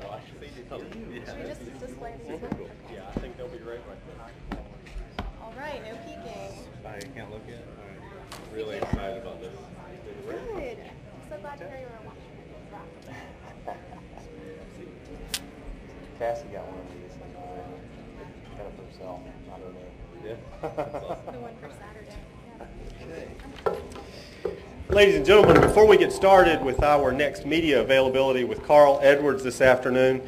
Oh, I should see you. Should we just display these? Yeah, I think they'll be great right there. All right, no peeking. I can't look yet. I'm really excited about this. Good. I'm so glad to hear you were watching. Cassie got one of these. Got it for herself. I don't know. Yeah. The one for Saturday. Yeah. Ladies and gentlemen, before we get started with our next media availability with Carl Edwards this afternoon,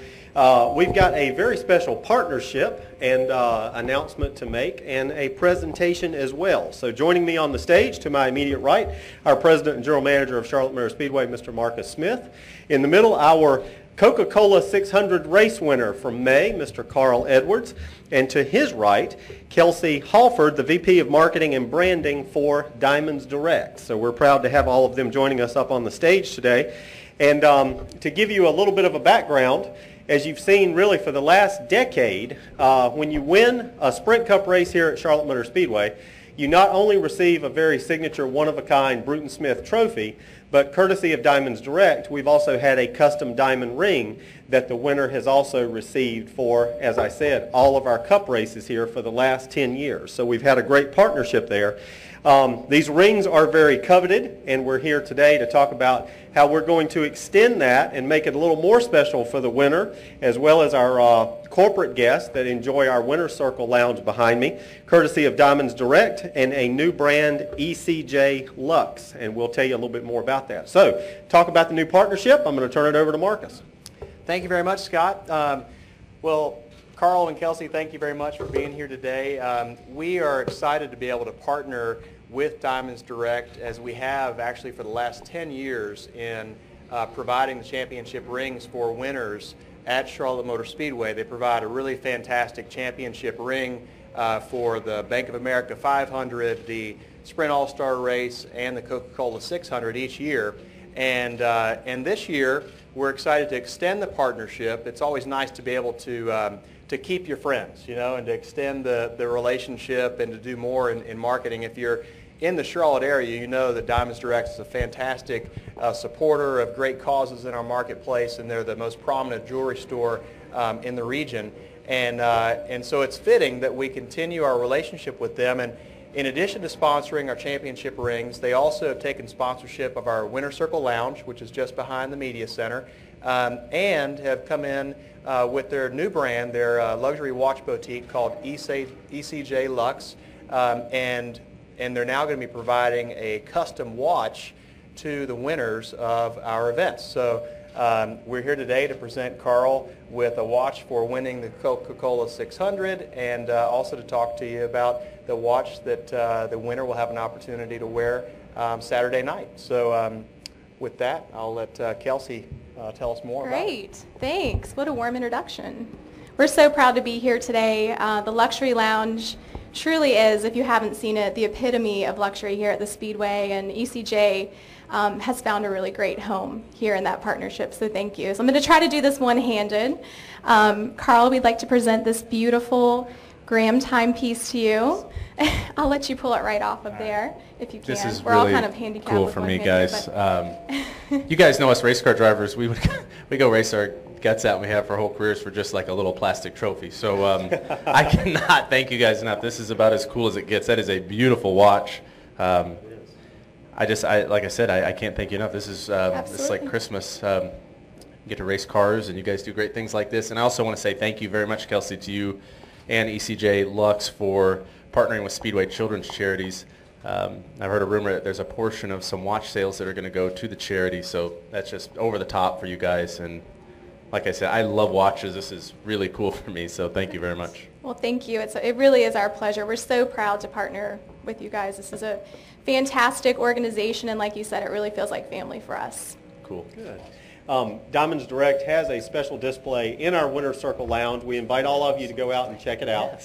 we've got a very special partnership and announcement to make and a presentation as well. So joining me on the stage to my immediate right, our President and General Manager of Charlotte Motor Speedway, Mr. Marcus Smith. In the middle, our Coca-Cola 600 race winner from May, Mr. Carl Edwards. And to his right, Kelsey Halford, the VP of Marketing and Branding for Diamonds Direct. So we're proud to have all of them joining us up on the stage today. And to give you a little bit of a background, as you've seen really for the last decade, when you win a Sprint Cup race here at Charlotte Motor Speedway, you not only receive a very signature one-of-a-kind Bruton Smith trophy, but courtesy of Diamonds Direct, we've also had a custom diamond ring that the winner has also received for, as I said, all of our cup races here for the last 10 years. So we've had a great partnership there. These rings are very coveted, and we're here today to talk about how we're going to extend that and make it a little more special for the winner, as well as our corporate guests that enjoy our Winner's Circle Lounge behind me, courtesy of Diamonds Direct and a new brand, ECJ Lux, and we'll tell you a little bit more about that. So, talk about the new partnership. I'm going to turn it over to Marcus. Thank you very much, Scott. Well, Carl and Kelsey, thank you very much for being here today. We are excited to be able to partner with Diamonds Direct, as we have actually for the last 10 years in providing the championship rings for winners at Charlotte Motor Speedway. They provide a really fantastic championship ring for the Bank of America 500, the Sprint All-Star Race, and the Coca-Cola 600 each year. And this year, we're excited to extend the partnership. It's always nice to be able to keep your friends, you know, and to extend the relationship and to do more in marketing. If you're in the Charlotte area, you know that Diamonds Direct is a fantastic supporter of great causes in our marketplace, and they're the most prominent jewelry store in the region. And so it's fitting that we continue our relationship with them. And in addition to sponsoring our championship rings, they also have taken sponsorship of our Winner's Circle Lounge, which is just behind the Media Center, and have come in with their new brand, their luxury watch boutique called ECJ Lux, and they're now going to be providing a custom watch to the winners of our events. So we're here today to present Carl with a watch for winning the Coca-Cola 600, and also to talk to you about the watch that the winner will have an opportunity to wear Saturday night. So with that, I'll let Kelsey tell us more about it. Great. Thanks. What a warm introduction. We're so proud to be here today. The Luxury Lounge truly is, if you haven't seen it, the epitome of luxury here at the Speedway, and ECJ has found a really great home here in that partnership, so thank you. So I'm going to try to do this one-handed. Carl, we'd like to present this beautiful Graham timepiece to you. I'll let you pull it right off of there if you can. This is We're really all kind of handicapped cool with for one me, hand guys. here, You guys know us race car drivers. We go race our guts out, and we have for our whole careers for just like a little plastic trophy. So I cannot thank you guys enough. This is about as cool as it gets. That is a beautiful watch. Like I said, I can't thank you enough. This is like Christmas. You get to race cars, and you guys do great things like this. And I also want to say thank you very much, Kelsey, to you and ECJ Lux for partnering with Speedway Children's Charities. I've heard a rumor that there's a portion of some watch sales that are going to go to the charity, so that's just over the top for you guys. And like I said, I love watches. This is really cool for me, so thank you very much. Well, thank you. It really is our pleasure. We're so proud to partner with you guys. This is a fantastic organization, and like you said, it really feels like family for us. Cool. Good. Diamonds Direct has a special display in our Winner's Circle Lounge. We invite all of you to go out and check it out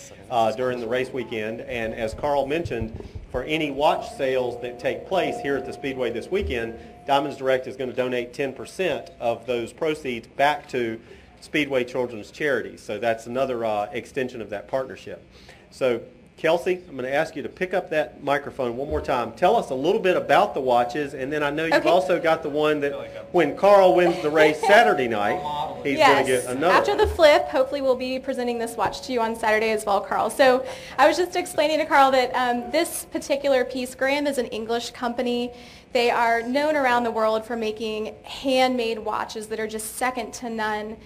during the race weekend. And as Carl mentioned, for any watch sales that take place here at the Speedway this weekend, Diamonds Direct is going to donate 10% of those proceeds back to Speedway Children's Charities. So that's another extension of that partnership. So Kelsey, I'm going to ask you to pick up that microphone one more time. Tell us a little bit about the watches, and then I know you've also got the one that when Carl wins the race Saturday night, he's Yes. going to get another After one. the flip, hopefully we'll be presenting this watch to you on Saturday as well, Carl. So I was just explaining to Carl that this particular piece, Graham is an English company. They are known around the world for making handmade watches that are just second to none.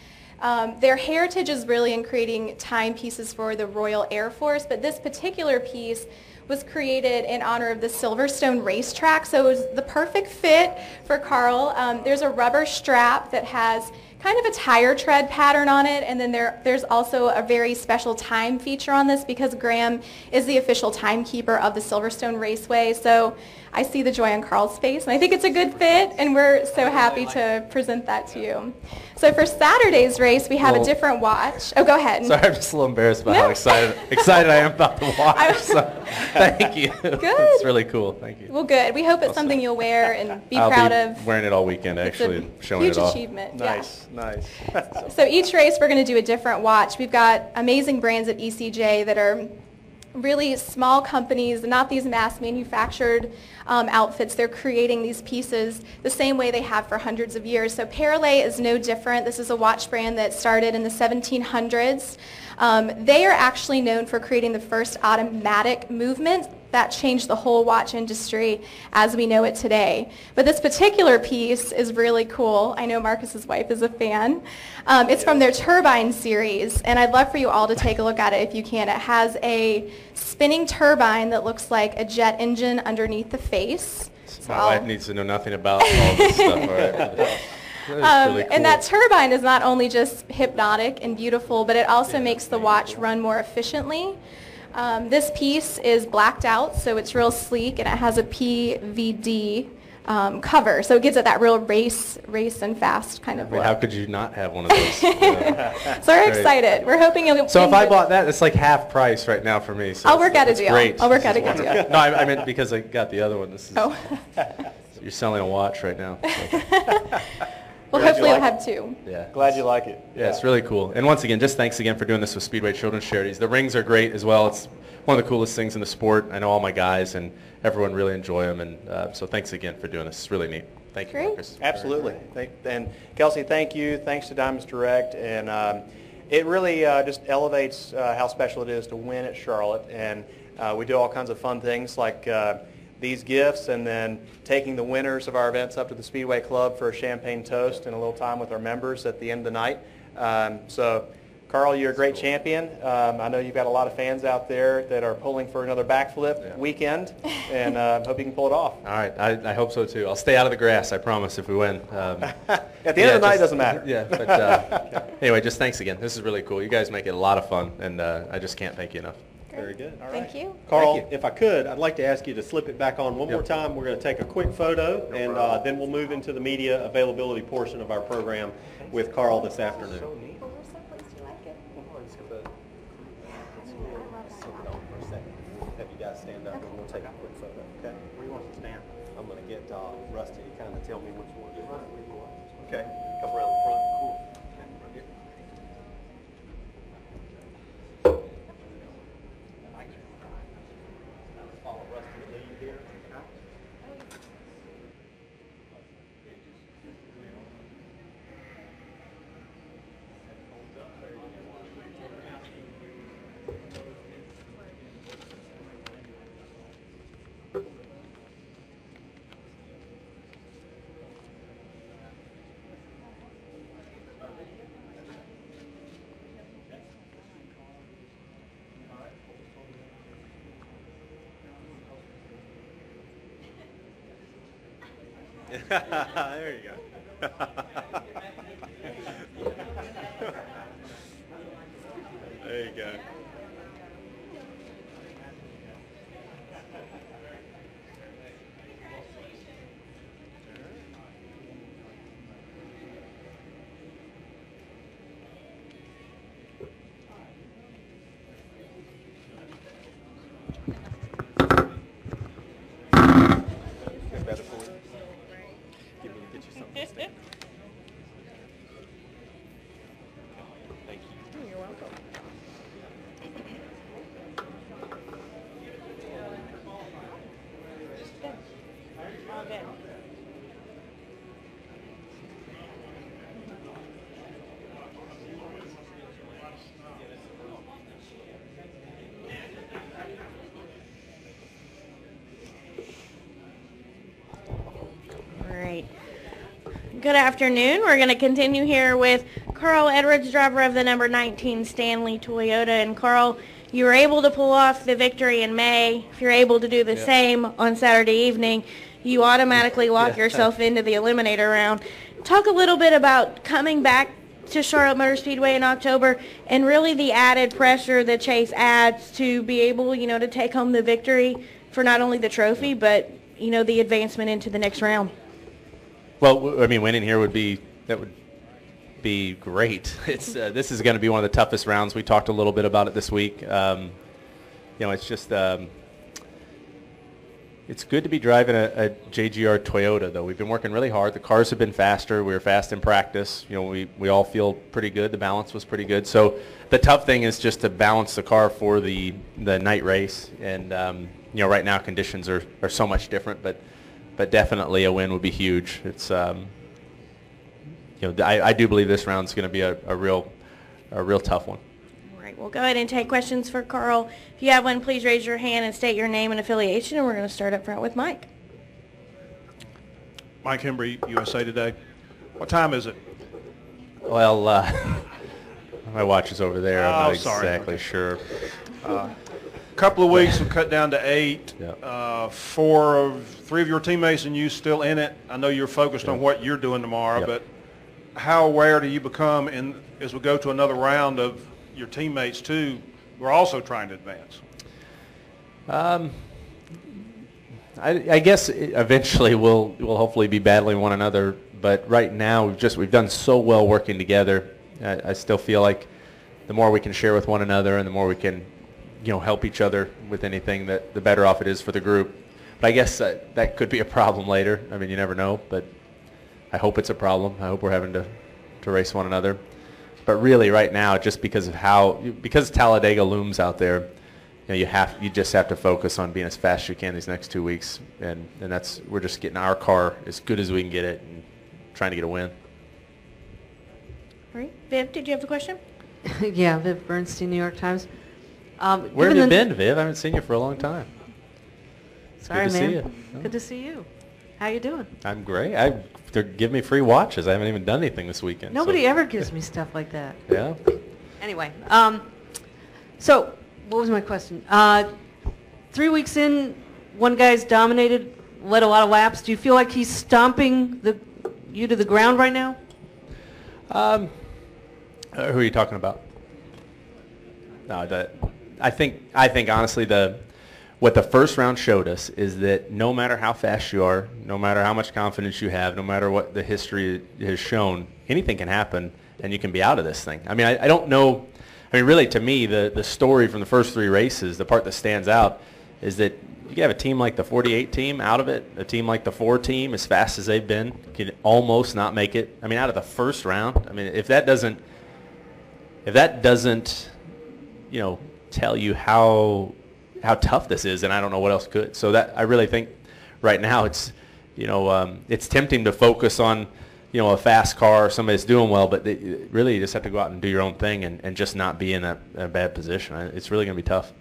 Their heritage is really in creating timepieces for the Royal Air Force, but this particular piece was created in honor of the Silverstone racetrack, so it was the perfect fit for Carl. There's a rubber strap that has kind of a tire tread pattern on it, and then there's also a very special time feature on this because Graham is the official timekeeper of the Silverstone Raceway. So I see the joy on Carl's face, and I think it's a good fit, and we're so happy to present that to you. So for Saturday's race, we have a different watch. Oh, go ahead. Sorry, I'm just a little embarrassed about No. how excited I am about the watch. So, thank you. Good. It's really cool. Thank you. Well, good. We hope it's something you'll wear and be I'll proud be of. wearing it all weekend, actually, It's a showing huge it off. achievement. Yeah. Nice, nice. So each race we're going to do a different watch. We've got amazing brands at ECJ that are really small companies, not these mass manufactured outfits. They're creating these pieces the same way they have for hundreds of years. So Parallel is no different. This is a watch brand that started in the 1700s. They are actually known for creating the first automatic movement that changed the whole watch industry as we know it today. But this particular piece is really cool. I know Marcus's wife is a fan. It's from their Turbine series, and I'd love for you all to take a look at it if you can. It has a spinning turbine that looks like a jet engine underneath the face. So My wife needs to know nothing about all this stuff. All right. That is really cool. And that turbine is not only just hypnotic and beautiful, but it also makes the watch run more efficiently. This piece is blacked out, so it's real sleek, and it has a PVD cover, so it gives it that real race and fast kind of Well, look. how could you not have one of those? Yeah. So we're Great. excited. We're hoping you'll. So if I bought that, it's like half price right now for me. So I'll work out a it's deal. Great. I'll work This out a is good deal. wonderful. No, I meant because I got the other one. This is, Oh. You're selling a watch right now. So, Well, Glad hopefully you we'll like have two. yeah. Glad you like it. Yeah, it's really cool. And once again, just thanks again for doing this with Speedway Children's Charities. The rings are great as well. It's one of the coolest things in the sport. I know all my guys and everyone really enjoy them. And so thanks again for doing this. It's really neat. Thank you, Great. Marcus. Absolutely. And Kelsey, thank you. Thanks to Diamonds Direct. And it really just elevates how special it is to win at Charlotte. And we do all kinds of fun things like these gifts, and then taking the winners of our events up to the Speedway Club for a champagne toast and a little time with our members at the end of the night. So, Carl, you're a great champion. I know you've got a lot of fans out there that are pulling for another backflip weekend, and hope you can pull it off. All right. I hope so, too. I'll stay out of the grass, I promise, if we win. At the end of the night, it doesn't matter. Yeah. But anyway, just thanks again. This is really cool. You guys make it a lot of fun, and I just can't thank you enough. Very good. All Thank you. Carl, Thank you. if I could, I'd like to ask you to slip it back on one more Yep. time. We're going to take a quick photo, and then we'll move into the media availability portion of our program with Carl this afternoon. Have you guys stand up, and we'll take a quick photo, okay? Where do you want to stand? I'm going to get Rusty to kind of tell me which one. Okay, come around the front. Cool. Okay, right here. Follow Rusty to lead here. There you go. There you go. Better for you. Get you something to stand. Good afternoon. We're going to continue here with Carl Edwards, driver of the number 19 Stanley Toyota. And Carl, you were able to pull off the victory in May. If you're able to do the same on Saturday evening, you automatically lock yourself into the eliminator round. Talk a little bit about coming back to Charlotte Motor Speedway in October and really the added pressure that Chase adds to be able, to take home the victory for not only the trophy, but, the advancement into the next round. Well, I mean, winning here would be great. It's this is going to be one of the toughest rounds. We talked a little bit about it this week. It's just it's good to be driving a JGR Toyota, though. We've been working really hard. The cars have been faster. We were fast in practice. We all feel pretty good. The balance was pretty good. So the tough thing is just to balance the car for the night race. And right now conditions are so much different, but definitely a win would be huge. It's I do believe this round's going to be a real tough one. All right, we'll go ahead and take questions for Carl. If you have one, please raise your hand and state your name and affiliation, and we're going to start up front with Mike. Mike Hembry, USA Today. What time is it? Well, my watch is over there. I'm not exactly Okay. sure. Couple of weeks, we'll cut down to 8. Yep. 3 of your teammates and you still in it. I know you're focused on what you're doing tomorrow, but how aware do you become as we go to another round of your teammates too? We're also trying to advance. I guess eventually we'll hopefully be battling one another, but right now we've done so well working together. I still feel like the more we can share with one another and the more we can help each other with anything, that the better off it is for the group. But I guess that could be a problem later. I mean, you never know, but I hope it's a problem. I hope we're having to race one another. But really right now, just because Talladega looms out there, you just have to focus on being as fast as you can these next 2 weeks, and we're just getting our car as good as we can get it and trying to get a win. All right. Viv, did you have a question? Yeah, Viv Bernstein, New York Times. Where have you been, Viv? I haven't seen you for a long time. Sorry, good to man. see you. Good to see you. How you doing? I'm great. They're giving me free watches. I haven't even done anything this weekend. Nobody ever gives me stuff like that. Yeah. Anyway, so what was my question? 3 weeks in, one guy's dominated, led a lot of laps. Do you feel like he's stomping you to the ground right now? Who are you talking about? No, I think honestly what the first round showed us is that no matter how fast you are, no matter how much confidence you have, no matter what the history has shown, anything can happen and you can be out of this thing. I mean, I don't know. I mean, really, to me, the story from the first 3 races, the part that stands out is that you can have a team like the 48 team out of it, a team like the 4 team, as fast as they've been, can almost not make it. I mean, out of the first round. I mean, if that doesn't tell you how tough this is, and I don't know what else could. So that I really think right now it's tempting to focus on a fast car, somebody that's doing well, but really you just have to go out and do your own thing and just not be in a bad position. It's really going to be tough.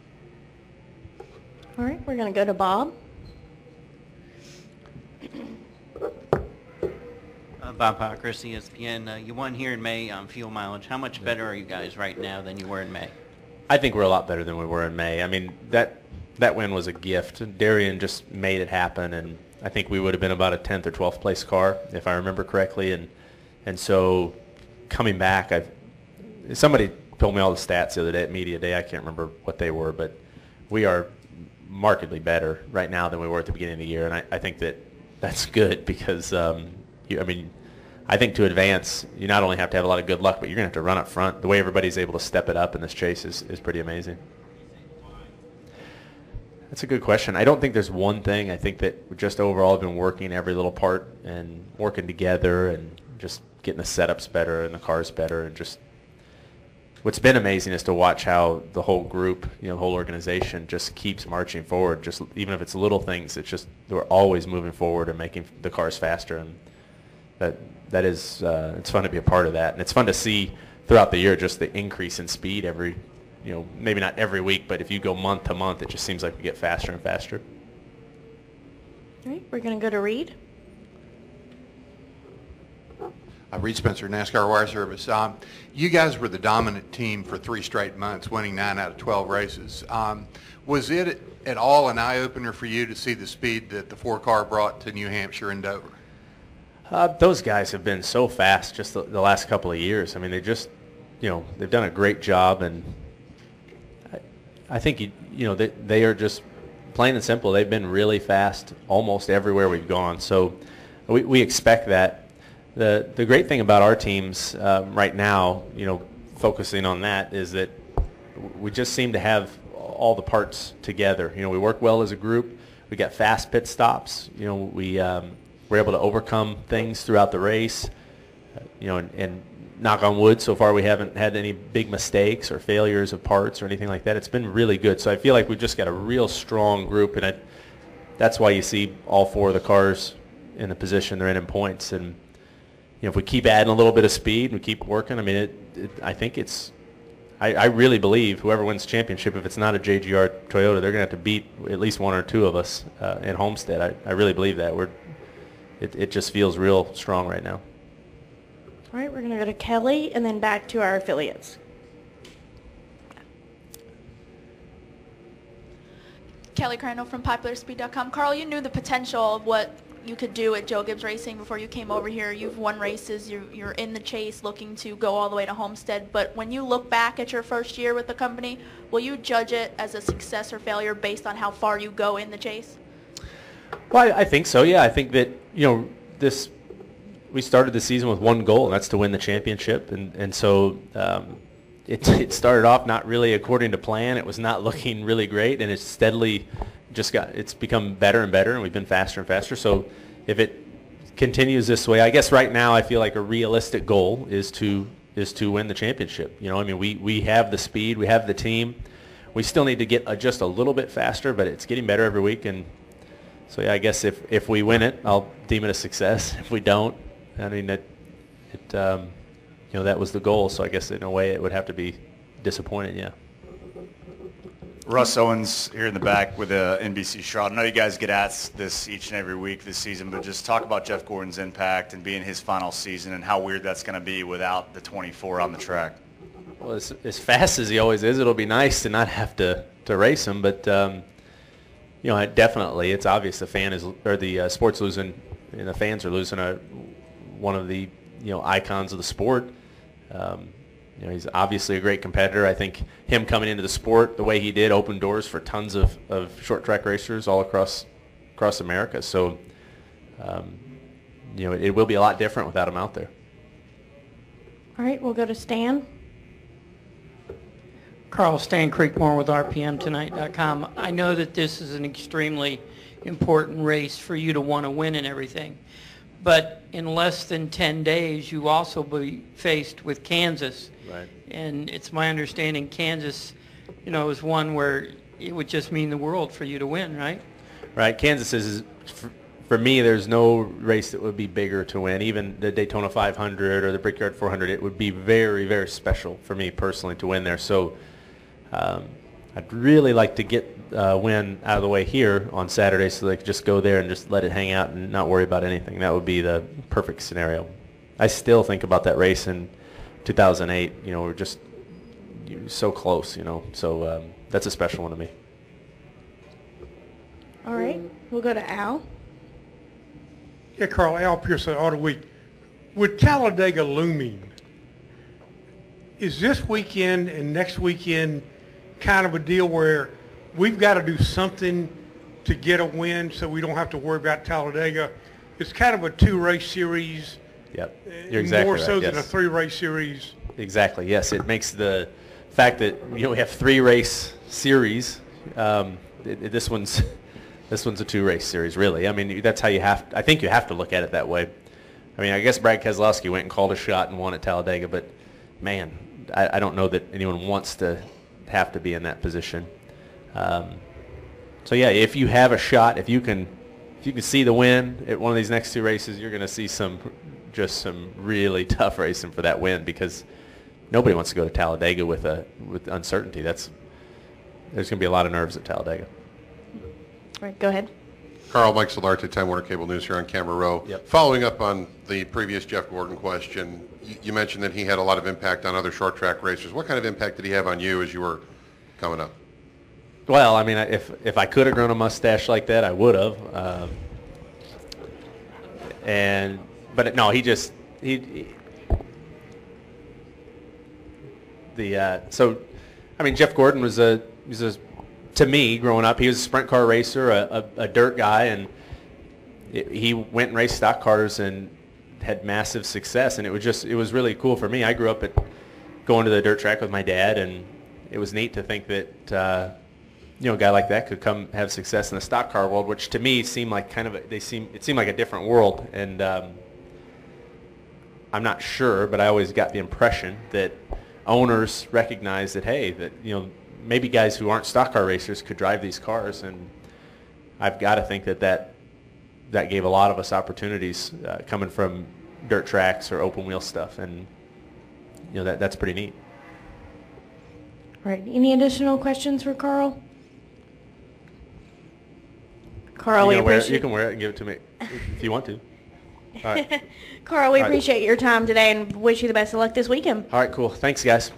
All right, we're going to go to Bob. Bob Pockris, ESPN. You won here in May on fuel mileage. How much better are you guys right now than you were in May? I think we're a lot better than we were in May. I mean, that win was a gift. Darian just made it happen, and I think we would have been about a 10th or 12th place car, if I remember correctly. And so coming back, somebody told me all the stats the other day at Media Day. I can't remember what they were, but we are markedly better right now than we were at the beginning of the year, and I think that's good because, I think to advance, you not only have to have a lot of good luck, but you're going to have to run up front. The way everybody's able to step it up in this chase is pretty amazing. That's a good question. I don't think there's one thing. I think that we just overall have been working every little part and working together and just getting the setups better and the cars better. And just what's been amazing is to watch how the whole group, the whole organization just keeps marching forward. Just even if it's little things, it's just we're always moving forward and making the cars faster. And that is it's fun to be a part of that, and it's fun to see throughout the year just the increase in speed every, maybe not every week, but if you go month to month, it just seems like we get faster and faster. All right, we're going to go to Reed. Reed Spencer, NASCAR Wire Service. You guys were the dominant team for 3 straight months, winning 9 out of 12 races. Was it at all an eye-opener for you to see the speed that the 4-car brought to New Hampshire and Dover? Those guys have been so fast just the last couple of years. I mean, they just, they've done a great job, and I think, they are just plain and simple. They've been really fast almost everywhere we've gone. So we expect that. The great thing about our teams right now, focusing on that, is that we just seem to have all the parts together. We work well as a group. We got fast pit stops. We're able to overcome things throughout the race. And knock on wood, so far we haven't had any big mistakes or failures of parts or anything like that. It's been really good. So I feel like we've just got a real strong group, and that's why you see all 4 of the cars in the position they're in points. And if we keep adding a little bit of speed and we keep working, I mean, I think I really believe whoever wins the championship, if it's not a JGR Toyota, they're going to have to beat at least 1 or 2 of us in Homestead. I really believe that. It just feels real strong right now. All right, we're going to go to Kelly and then back to our affiliates. Kelly Crandall from PopularSpeed.com. Carl, you knew the potential of what you could do at Joe Gibbs Racing before you came over here. You've won races. You're in the chase looking to go all the way to Homestead. But when you look back at your first year with the company, will you judge it as a success or failure based on how far you go in the chase? Well, I think so, yeah. I think that, we started the season with one goal, and that's to win the championship. And so it started off not really according to plan. It was not looking really great, and it's steadily it's become better and better, and we've been faster and faster. So if it continues this way, I guess right now I feel like a realistic goal is to win the championship. We have the speed, we have the team. We still need to get just a little bit faster, but it's getting better every week. And so yeah, I guess if we win it, I'll deem it a success. If we don't, I mean, that was the goal. So I guess in a way it would have to be disappointing, yeah. Russ Owens here in the back with NBC Charlotte. I know you guys get asked this each and every week this season, but just talk about Jeff Gordon's impact and being his final season and how weird that's going to be without the 24 on the track. Well, as fast as he always is, it'll be nice to not have to race him, but definitely it's obvious the sport's losing, and the fans are losing one of the icons of the sport. He's obviously a great competitor. I think him coming into the sport the way he did opened doors for tons of short track racers all across America. So, it will be a lot different without him out there. All right, we'll go to Stan. Carl, Stan Creekmore with RPMTonight.com. I know that this is an extremely important race for you to want to win and everything. But in less than 10 days, you also be faced with Kansas. Right. And it's my understanding Kansas, is one where it would just mean the world for you to win, right? Right. Kansas is, for me, there's no race that would be bigger to win. Even the Daytona 500 or the Brickyard 400, it would be very, very special for me personally to win there. So I'd really like to get win out of the way here on Saturday so they could just go there and just let it hang out and not worry about anything. That would be the perfect scenario. I still think about that race in 2008. We're just so close, So that's a special one to me. All right, we'll go to Al. Yeah, Carl, Al Pierce at Auto Week. With Talladega looming, is this weekend and next weekend kind of a deal where we've got to do something to get a win so we don't have to worry about Talladega? It's kind of a 2-race series. Yep, you're exactly more right. so Yes. than a 3-race series. Exactly, yes. It makes the fact that we have 3-race series. This one's a 2-race series, really. I mean, that's how I think you have to look at it that way. I mean, I guess Brad Keselowski went and called a shot and won at Talladega, but man, I don't know that anyone wants to have to be in that position. So yeah, if you have a shot, if you can see the win at one of these next 2 races, you're going to see some really tough racing for that win, because nobody wants to go to Talladega with uncertainty. There's going to be a lot of nerves at Talladega. All right, go ahead. Carl, Mike Solarte, Time Warner Cable News here on Camera Row. Yep. Following up on the previous Jeff Gordon question, you mentioned that he had a lot of impact on other short track racers. What kind of impact did he have on you as you were coming up? Well, I mean, if I could have grown a mustache like that, I would have. But no, so, I mean, Jeff Gordon was to me, growing up, he was a sprint car racer, a dirt guy, and he went and raced stock cars and had massive success, and it was really cool for me. I grew up going to the dirt track with my dad, and it was neat to think that a guy like that could come have success in the stock car world, which to me seemed like it seemed like a different world, and I'm not sure, but I always got the impression that owners recognize that, hey, that maybe guys who aren't stock car racers could drive these cars, and I've got to think that gave a lot of us opportunities coming from dirt tracks or open wheel stuff, and that's pretty neat. All right. Any additional questions for Carl? Carl, we appreciate. You can wear it and give it to me if you want to. All right. Carl, we appreciate your time today and wish you the best of luck this weekend. All right, cool. Thanks, guys.